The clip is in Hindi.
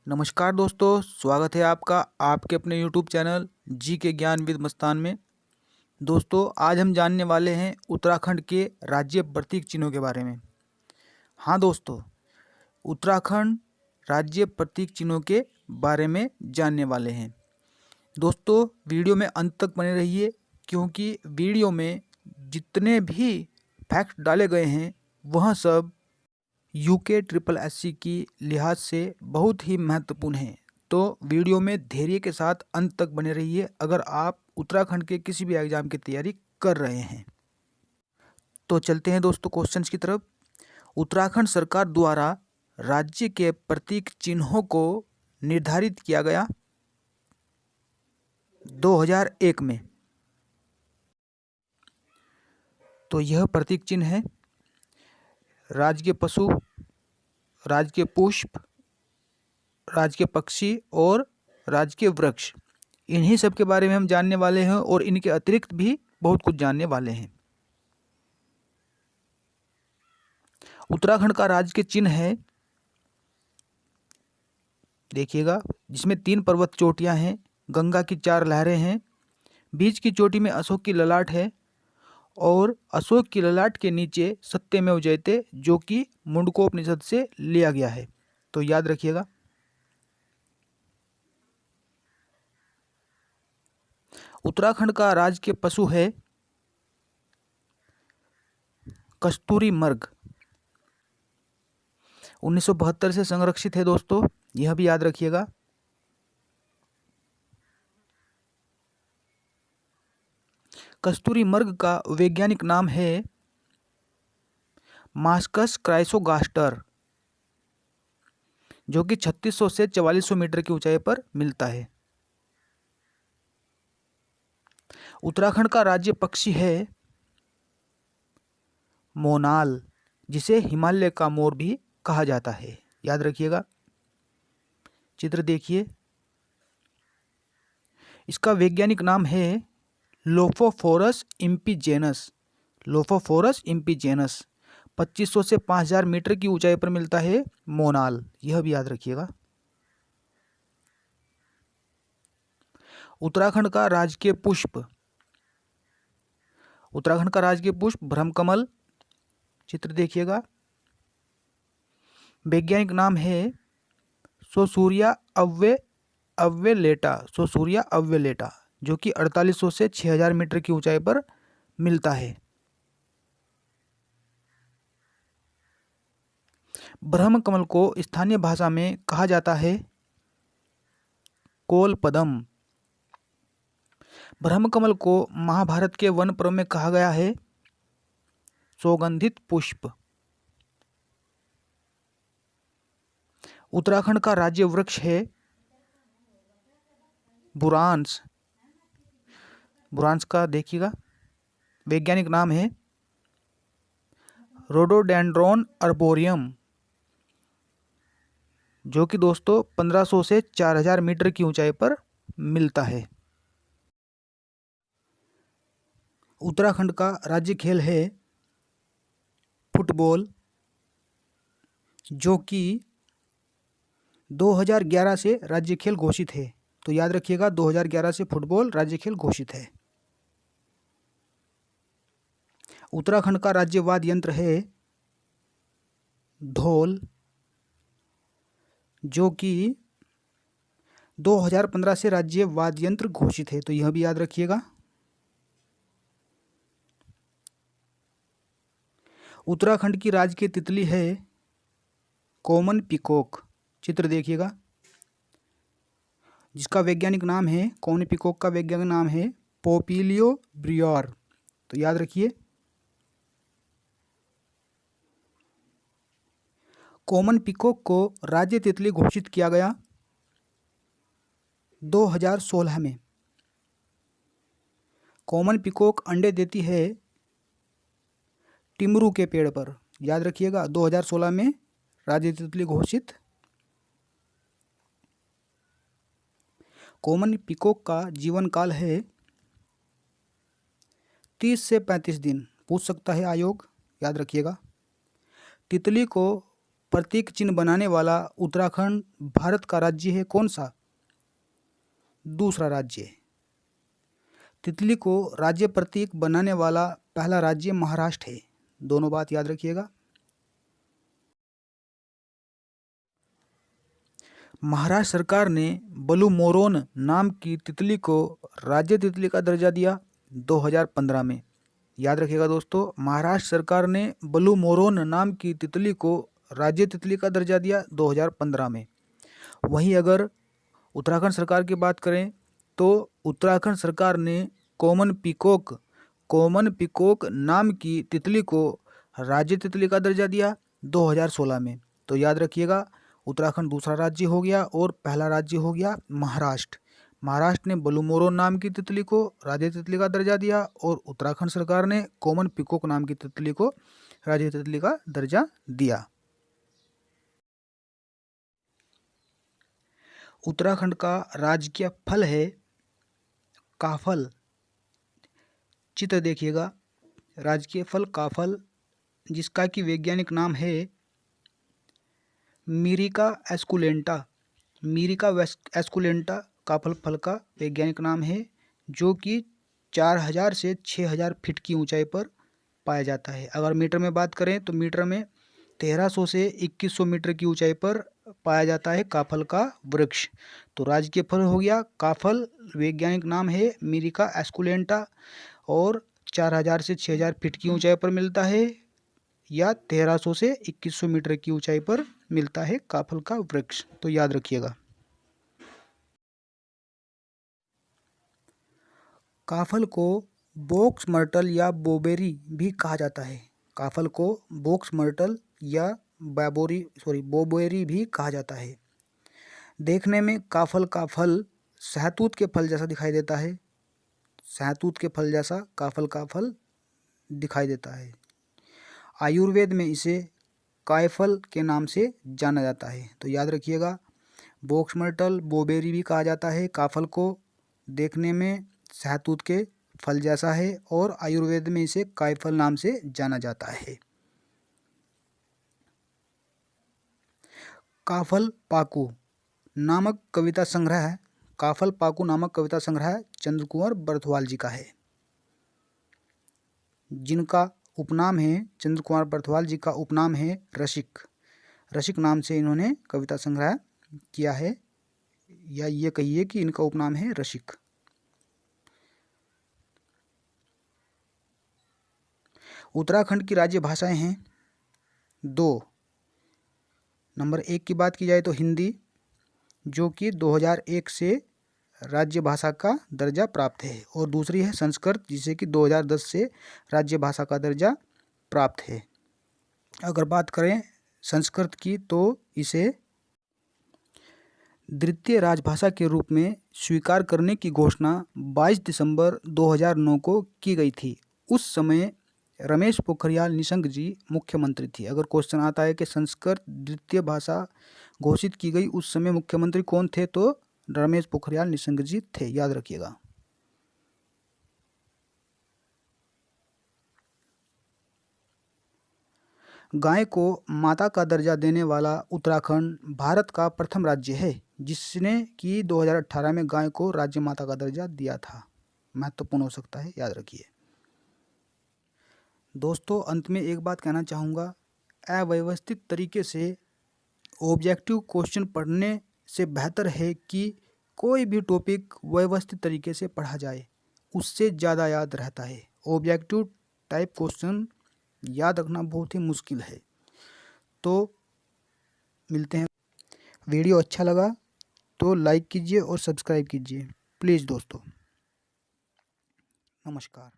नमस्कार दोस्तों, स्वागत है आपका आपके अपने YouTube चैनल जी के ज्ञान विद मस्तान में। दोस्तों, आज हम जानने वाले हैं उत्तराखंड के राज्य प्रतीक चिन्हों के बारे में। हाँ दोस्तों, उत्तराखंड राज्य प्रतीक चिन्हों के बारे में जानने वाले हैं। दोस्तों, वीडियो में अंत तक बने रहिए क्योंकि वीडियो में जितने भी फैक्ट डाले गए हैं वह सब यूके ट्रिपल एससी की लिहाज से बहुत ही महत्वपूर्ण है। तो वीडियो में धैर्य के साथ अंत तक बने रहिए अगर आप उत्तराखंड के किसी भी एग्जाम की तैयारी कर रहे हैं। तो चलते हैं दोस्तों क्वेश्चंस की तरफ। उत्तराखंड सरकार द्वारा राज्य के प्रतीक चिन्हों को निर्धारित किया गया 2001 में। तो यह प्रतीक चिन्ह है राज्य के पशु, राज्य के पुष्प, राज्य के पक्षी और राज्य के वृक्ष। इन्हीं सब के बारे में हम जानने वाले हैं और इनके अतिरिक्त भी बहुत कुछ जानने वाले हैं। उत्तराखंड का राज्य के चिन्ह है, देखिएगा, जिसमें 3 पर्वत चोटियां हैं, गंगा की 4 लहरें हैं, बीच की चोटी में अशोक की ललाट है और अशोक की ललाट के नीचे सत्यमेव जयते, जो कि मुंडकोपनिषद से लिया गया है। तो याद रखिएगा। उत्तराखंड का राज्य के पशु है कस्तूरी मृग। 1972 से संरक्षित है दोस्तों, यह भी याद रखिएगा। कस्तूरी मृग का वैज्ञानिक नाम है मास्कस क्राइसोगास्टर, जो कि 3600 से 4400 मीटर की ऊंचाई पर मिलता है। उत्तराखंड का राज्य पक्षी है मोनाल, जिसे हिमालय का मोर भी कहा जाता है। याद रखिएगा। चित्र देखिए, इसका वैज्ञानिक नाम है लोफोफोरस इम्पीजेनस। लोफोफोरस इम्पीजेनस 2500 से 5000 मीटर की ऊंचाई पर मिलता है मोनाल, यह भी याद रखिएगा। उत्तराखंड का राजकीय पुष्प, उत्तराखंड का राजकीय पुष्प ब्रह्मकमल। चित्र देखिएगा। वैज्ञानिक नाम है सोसूरिया अव्वेलेटा, सोसूरिया अव्वेलेटा, जो कि 4800 से 6000 मीटर की ऊंचाई पर मिलता है। ब्रह्मकमल को स्थानीय भाषा में कहा जाता है कोलपदम। ब्रह्मकमल को महाभारत के वन पर्व में कहा गया है सौगंधित पुष्प। उत्तराखंड का राज्य वृक्ष है बुरांस। बुरांस का देखिएगा वैज्ञानिक नाम है रोडोडेंड्रॉन अर्बोरियम, जो कि दोस्तों 1500 से 4000 मीटर की ऊंचाई पर मिलता है। उत्तराखंड का राज्य खेल है फुटबॉल, जो कि 2011 से राज्य खेल घोषित है। तो याद रखिएगा, 2011 से फुटबॉल राज्य खेल घोषित है। उत्तराखंड का राज्य वाद्य यंत्र है ढोल, जो कि 2015 से राज्य वाद्य यंत्र घोषित है। तो यह भी याद रखिएगा। उत्तराखंड की राज्य की तितली है कॉमन पिकॉक। चित्र देखिएगा, जिसका वैज्ञानिक नाम है, कॉमन पिकॉक का वैज्ञानिक नाम है पोपिलियो ब्रियोर। तो याद रखिए। कॉमन पिकॉक को राज्य तितली घोषित किया गया 2016 में। कॉमन पिकॉक अंडे देती है टिमरू के पेड़ पर। याद रखिएगा, 2016 में राज्य तितली घोषित। कॉमन पिकॉक का जीवन काल है 30 से 35 दिन, पूछ सकता है आयोग। याद रखिएगा। तितली को प्रतीक चिन्ह बनाने वाला उत्तराखंड भारत का राज्य है कौन सा? दूसरा राज्य है। तितली को राज्य प्रतीक बनाने वाला पहला राज्य महाराष्ट्र है। दोनों बात याद रखिएगा। महाराष्ट्र सरकार ने ब्लू मोरोन नाम की तितली को राज्य तितली का दर्जा दिया 2015 में। याद रखिएगा दोस्तों, महाराष्ट्र सरकार ने ब्लू मोरोन नाम की तितली को राज्य तितली का दर्जा दिया 2015 में। वहीं अगर उत्तराखंड सरकार की बात करें तो उत्तराखंड सरकार ने कॉमन पिकॉक नाम की तितली को राज्य तितली का दर्जा दिया 2016 में। तो याद रखिएगा, उत्तराखंड दूसरा राज्य हो गया और पहला राज्य हो गया महाराष्ट्र। महाराष्ट्र ने ब्लू मोरोन नाम की तितली को राज्य तितली का दर्जा दिया और उत्तराखंड सरकार ने कॉमन पिकॉक नाम की तितली को राज्य तितली का दर्जा दिया। उत्तराखंड का राजकीय फल है काफल। चित्र देखिएगा, राजकीय फल काफल, जिसका कि वैज्ञानिक नाम है मिरिका एस्कुलेंटा। मिरिका एस्कुलेंटा काफल फल का वैज्ञानिक नाम है, जो कि 4000 से 6000 फीट की ऊंचाई पर पाया जाता है। अगर मीटर में बात करें तो मीटर में 1300 से 2100 मीटर की ऊंचाई पर पाया जाता है काफल का वृक्ष। तो राज्य फल हो गया काफल, वैज्ञानिक नाम है मिरिका एस्कुलेंटा और 4000 से 6000 फीट की ऊंचाई पर मिलता है या 1300 से 2100 मीटर की ऊंचाई पर मिलता है काफल का वृक्ष। तो याद रखिएगा। काफल को बॉक्स मर्टल या बोबेरी भी कहा जाता है। काफल को बॉक्स मर्टल या बोबेरी भी कहा जाता है। देखने में काफल का फल सहतूत के फल जैसा दिखाई देता है। सहतूत के फल जैसा काफल का फल दिखाई देता है। आयुर्वेद में इसे कायफल के नाम से जाना जाता है। तो याद रखिएगा, बॉक्स मर्टल बोबेरी भी कहा जाता है काफल को। देखने में सहतूत के फल जैसा है और आयुर्वेद में इसे कायफल नाम से जाना जाता है। काफल पाकू नामक कविता संग्रह काफल पाकू नामक कविता संग्रह चंद्र कुंवर बरथवाल जी का है, जिनका उपनाम है चंद्र कुमार बरथवाल जी का उपनाम है रसिक। रसिक नाम से इन्होंने कविता संग्रह किया है, या ये कहिए कि इनका उपनाम है रसिक। उत्तराखंड की राज्य भाषाएं हैं 2। नंबर 1 की बात की जाए तो हिंदी, जो कि 2001 से राज्य भाषा का दर्जा प्राप्त है, और दूसरी है संस्कृत, जिसे कि 2010 से राज्य भाषा का दर्जा प्राप्त है। अगर बात करें संस्कृत की तो इसे द्वितीय राजभाषा के रूप में स्वीकार करने की घोषणा 22 दिसंबर 2009 को की गई थी। उस समय रमेश पोखरियाल निशंक जी मुख्यमंत्री थे। अगर क्वेश्चन आता है कि संस्कृत द्वितीय भाषा घोषित की गई, उस समय मुख्यमंत्री कौन थे, तो रमेश पोखरियाल निशंक जी थे। याद रखिएगा। गाय को माता का दर्जा देने वाला उत्तराखंड भारत का प्रथम राज्य है, जिसने कि 2018 में गाय को राज्य माता का दर्जा दिया था। महत्वपूर्ण हो सकता है, याद रखिए। दोस्तों, अंत में एक बात कहना चाहूँगा, अव्यवस्थित तरीके से ऑब्जेक्टिव क्वेश्चन पढ़ने से बेहतर है कि कोई भी टॉपिक व्यवस्थित तरीके से पढ़ा जाए, उससे ज़्यादा याद रहता है। ऑब्जेक्टिव टाइप क्वेश्चन याद रखना बहुत ही मुश्किल है। तो मिलते हैं। वीडियो अच्छा लगा तो लाइक कीजिए और सब्सक्राइब कीजिए प्लीज़ दोस्तों। नमस्कार।